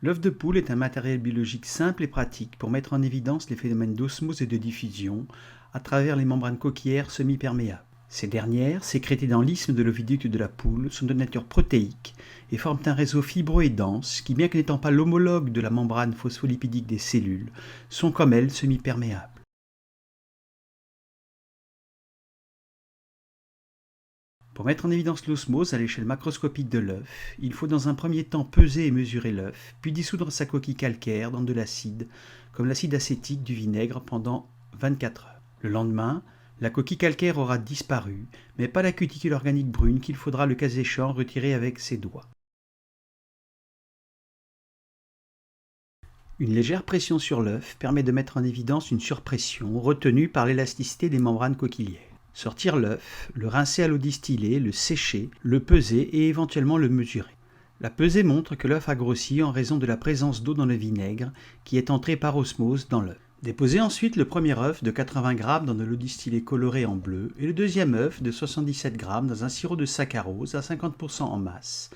L'œuf de poule est un matériel biologique simple et pratique pour mettre en évidence les phénomènes d'osmose et de diffusion à travers les membranes coquiliaires semi-perméables. Ces dernières, sécrétées dans l'isthme de l'oviducte de la poule, sont de nature protéique et forment un réseau fibreux et dense qui, bien que n'étant pas l'homologue de la membrane phospholipidique des cellules, sont comme elles semi-perméables. Pour mettre en évidence l'osmose à l'échelle macroscopique de l'œuf, il faut dans un premier temps peser et mesurer l'œuf, puis dissoudre sa coquille calcaire dans de l'acide, comme l'acide acétique du vinaigre pendant 24 heures. Le lendemain, la coquille calcaire aura disparu, mais pas la cuticule organique brune qu'il faudra le cas échéant retirer avec ses doigts. Une légère pression sur l'œuf permet de mettre en évidence une surpression retenue par l'élasticité des membranes coquiliaires. Sortir l'œuf, le rincer à l'eau distillée, le sécher, le peser et éventuellement le mesurer. La pesée montre que l'œuf a grossi en raison de la présence d'eau dans le vinaigre qui est entré par osmose dans l'œuf. Déposez ensuite le premier œuf de 80 g dans de l'eau distillée colorée en bleu et le deuxième œuf de 77 g dans un sirop de saccharose à 50% en masse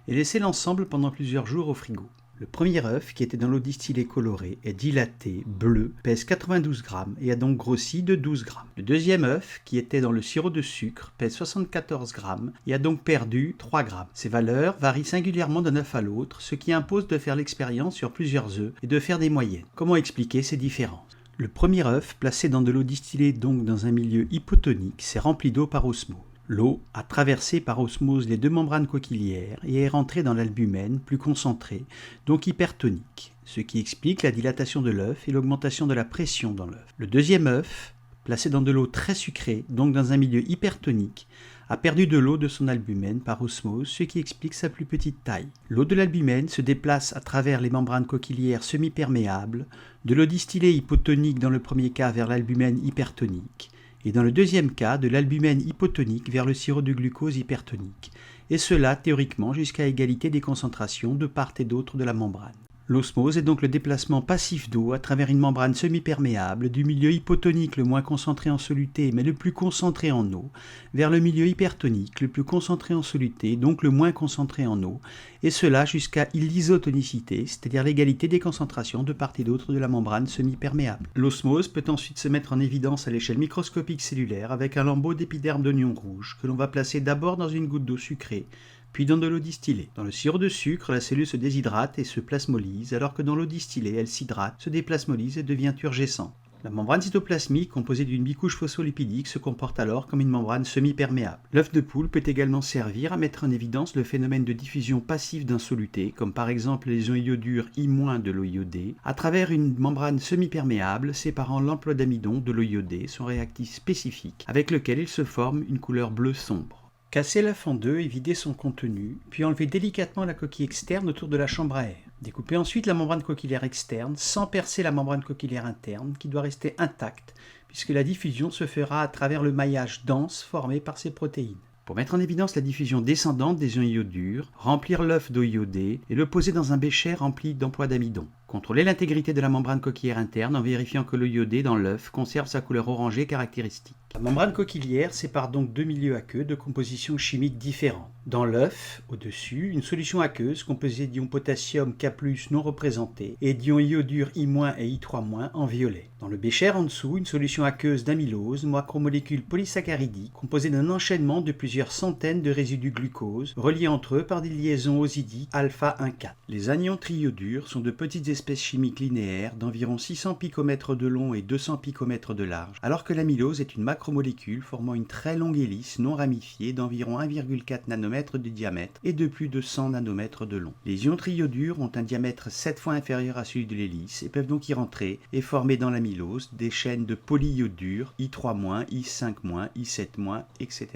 et laissez l'ensemble pendant plusieurs jours au frigo. Le premier œuf, qui était dans l'eau distillée colorée, est dilaté, bleu, pèse 92 g et a donc grossi de 12 g. Le deuxième œuf, qui était dans le sirop de sucre, pèse 74 g et a donc perdu 3 g. Ces valeurs varient singulièrement d'un œuf à l'autre, ce qui impose de faire l'expérience sur plusieurs œufs et de faire des moyennes. Comment expliquer ces différences ? Le premier œuf, placé dans de l'eau distillée donc dans un milieu hypotonique, s'est rempli d'eau par osmose. L'eau a traversé par osmose les deux membranes coquiliaires et est rentrée dans l'albumène plus concentré, donc hypertonique, ce qui explique la dilatation de l'œuf et l'augmentation de la pression dans l'œuf. Le deuxième œuf, placé dans de l'eau très sucrée, donc dans un milieu hypertonique, a perdu de l'eau de son albumène par osmose, ce qui explique sa plus petite taille. L'eau de l'albumène se déplace à travers les membranes coquiliaires semi-perméables, de l'eau distillée hypotonique dans le premier cas vers l'albumène hypertonique, et dans le deuxième cas de l'albumène hypotonique vers le sirop de glucose hypertonique, et cela théoriquement jusqu'à égalité des concentrations de part et d'autre de la membrane. L'osmose est donc le déplacement passif d'eau à travers une membrane semi-perméable du milieu hypotonique le moins concentré en soluté mais le plus concentré en eau, vers le milieu hypertonique le plus concentré en soluté donc le moins concentré en eau, et cela jusqu'à l'isotonicité, c'est-à-dire l'égalité des concentrations de part et d'autre de la membrane semi-perméable. L'osmose peut ensuite se mettre en évidence à l'échelle microscopique cellulaire avec un lambeau d'épiderme d'oignon rouge que l'on va placer d'abord dans une goutte d'eau sucrée, puis dans de l'eau distillée. Dans le sirop de sucre, la cellule se déshydrate et se plasmolise, alors que dans l'eau distillée, elle s'hydrate, se déplasmolise et devient turgescente. La membrane cytoplasmique, composée d'une bicouche phospholipidique, se comporte alors comme une membrane semi-perméable. L'œuf de poule peut également servir à mettre en évidence le phénomène de diffusion passive d'un soluté, comme par exemple les ions iodures I- de l'eau iodée, à travers une membrane semi-perméable séparant l'ample d'amidon de l'eau iodée, son réactif spécifique, avec lequel il se forme une couleur bleue sombre. Casser l'œuf en deux et vider son contenu, puis enlever délicatement la coquille externe autour de la chambre à air. Découper ensuite la membrane coquiliaire externe sans percer la membrane coquiliaire interne qui doit rester intacte puisque la diffusion se fera à travers le maillage dense formé par ces protéines. Pour mettre en évidence la diffusion descendante des ions iodures, remplir l'œuf d'eau iodée et le poser dans un bécher rempli d'emplois d'amidon. Contrôler l'intégrité de la membrane coquiliaire interne en vérifiant que l'eau iodée dans l'œuf conserve sa couleur orangée caractéristique. La membrane coquiliaire sépare donc deux milieux aqueux de composition chimique différente. Dans l'œuf, au-dessus, une solution aqueuse composée d'ions potassium K+, non représentés et d'ions iodure I- et I3- en violet. Dans le bécher en dessous, une solution aqueuse d'amylose, macromolécule polysaccharidique composée d'un enchaînement de plusieurs centaines de résidus glucose reliés entre eux par des liaisons osidiques alpha-1,4. Les anions triiodures sont de petites espèces chimiques linéaires d'environ 600 picomètres de long et 200 picomètres de large, alors que l'amylose est une macromolécule formant une très longue hélice non ramifiée d'environ 1,4 nanomètres de diamètre et de plus de 100 nanomètres de long. Les ions triiodures ont un diamètre 7 fois inférieur à celui de l'hélice et peuvent donc y rentrer et former dans l'amylose des chaînes de polyiodure I3-, I5-, I7-, etc.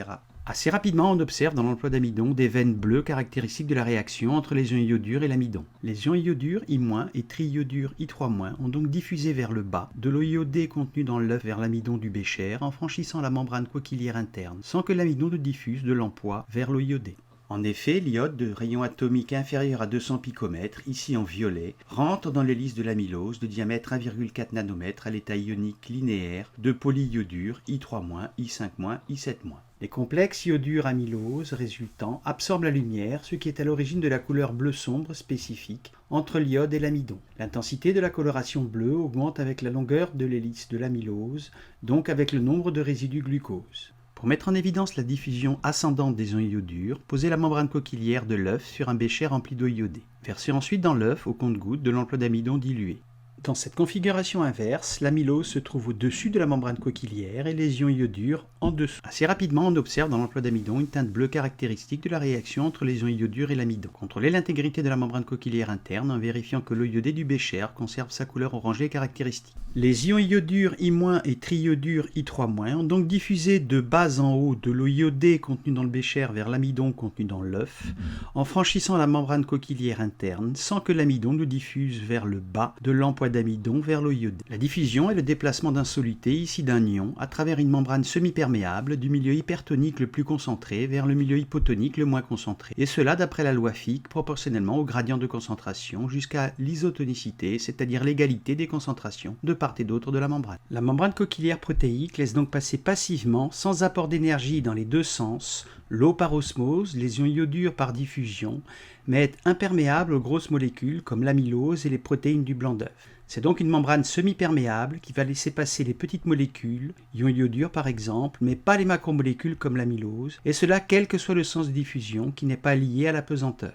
Assez rapidement, on observe dans l'emploi d'amidon des veines bleues caractéristiques de la réaction entre les ions iodures et l'amidon. Les ions iodures I- et triiodure I3- ont donc diffusé vers le bas de l'eau iodée contenue dans l'œuf vers l'amidon du bécher en franchissant la membrane coquiliaire interne, sans que l'amidon ne diffuse de l'emploi vers l'eau iodée. En effet, l'iode de rayon atomique inférieur à 200 picomètres, ici en violet, rentre dans l'hélice de l'amylose de diamètre 1,4 nanomètre à l'état ionique linéaire de polyiodure I3-, I5-, I7-. Les complexes iodure amylose résultants absorbent la lumière, ce qui est à l'origine de la couleur bleu sombre spécifique entre l'iode et l'amidon. L'intensité de la coloration bleue augmente avec la longueur de l'hélice de l'amylose, donc avec le nombre de résidus glucose. Pour mettre en évidence la diffusion ascendante des ions iodures, posez la membrane coquilière de l'œuf sur un bécher rempli d'eau iodée. Versez ensuite dans l'œuf au compte-gouttes de l'ample d'amidon dilué. Dans cette configuration inverse, l'amylose se trouve au-dessus de la membrane coquilière et les ions iodures en dessous. Assez rapidement, on observe dans l'ample d'amidon une teinte bleue caractéristique de la réaction entre les ions iodures et l'amidon. Contrôlez l'intégrité de la membrane coquilière interne en vérifiant que l'eau iodée du bécher conserve sa couleur orangée caractéristique. Les ions iodures I- et triiodure I3- ont donc diffusé de bas en haut de l'eau iodée contenue dans le bécher vers l'amidon contenu dans l'œuf, en franchissant la membrane coquilière interne sans que l'amidon ne diffuse vers le bas de l'emploi d'amidon vers l'eau iodée. La diffusion est le déplacement d'un soluté, ici d'un ion, à travers une membrane semi-perméable du milieu hypertonique le plus concentré vers le milieu hypotonique le moins concentré, et cela d'après la loi Fick proportionnellement au gradient de concentration jusqu'à l'isotonicité, c'est-à-dire l'égalité des concentrations de part et d'autre de la membrane. La membrane coquilière protéique laisse donc passer passivement, sans apport d'énergie dans les deux sens, l'eau par osmose, les ions iodures par diffusion, mais est imperméable aux grosses molécules comme l'amylose et les protéines du blanc d'œuf. C'est donc une membrane semi-perméable qui va laisser passer les petites molécules, ions iodures par exemple, mais pas les macromolécules comme l'amylose, et cela quel que soit le sens de diffusion qui n'est pas lié à la pesanteur.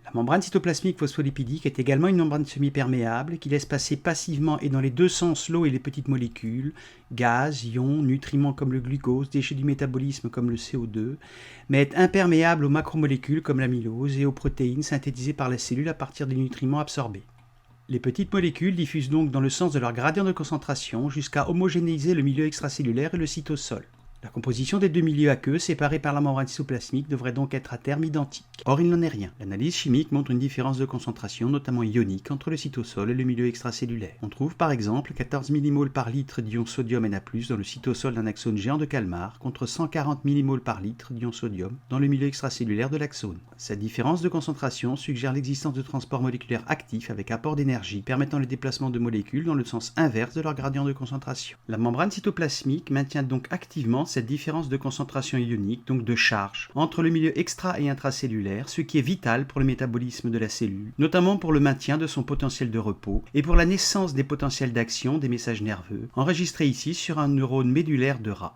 La membrane cytoplasmique phospholipidique est également une membrane semi-perméable qui laisse passer passivement et dans les deux sens l'eau et les petites molécules, gaz, ions, nutriments comme le glucose, déchets du métabolisme comme le CO2, mais est imperméable aux macromolécules comme l'amylose et aux protéines synthétisées par la cellule à partir des nutriments absorbés. Les petites molécules diffusent donc dans le sens de leur gradient de concentration jusqu'à homogénéiser le milieu extracellulaire et le cytosol. La composition des deux milieux aqueux séparés par la membrane cytoplasmique devrait donc être à terme identique. Or, il n'en est rien. L'analyse chimique montre une différence de concentration, notamment ionique, entre le cytosol et le milieu extracellulaire. On trouve par exemple 14 mmol par litre d'ion sodium Na+, dans le cytosol d'un axone géant de Calmar, contre 140 mmol par litre d'ion sodium dans le milieu extracellulaire de l'axone. Cette différence de concentration suggère l'existence de transports moléculaires actifs avec apport d'énergie, permettant le déplacement de molécules dans le sens inverse de leur gradient de concentration. La membrane cytoplasmique maintient donc activement cette différence de concentration ionique, donc de charge, entre le milieu extra- et intracellulaire, ce qui est vital pour le métabolisme de la cellule, notamment pour le maintien de son potentiel de repos et pour la naissance des potentiels d'action des messages nerveux, enregistrés ici sur un neurone médulaire de rat.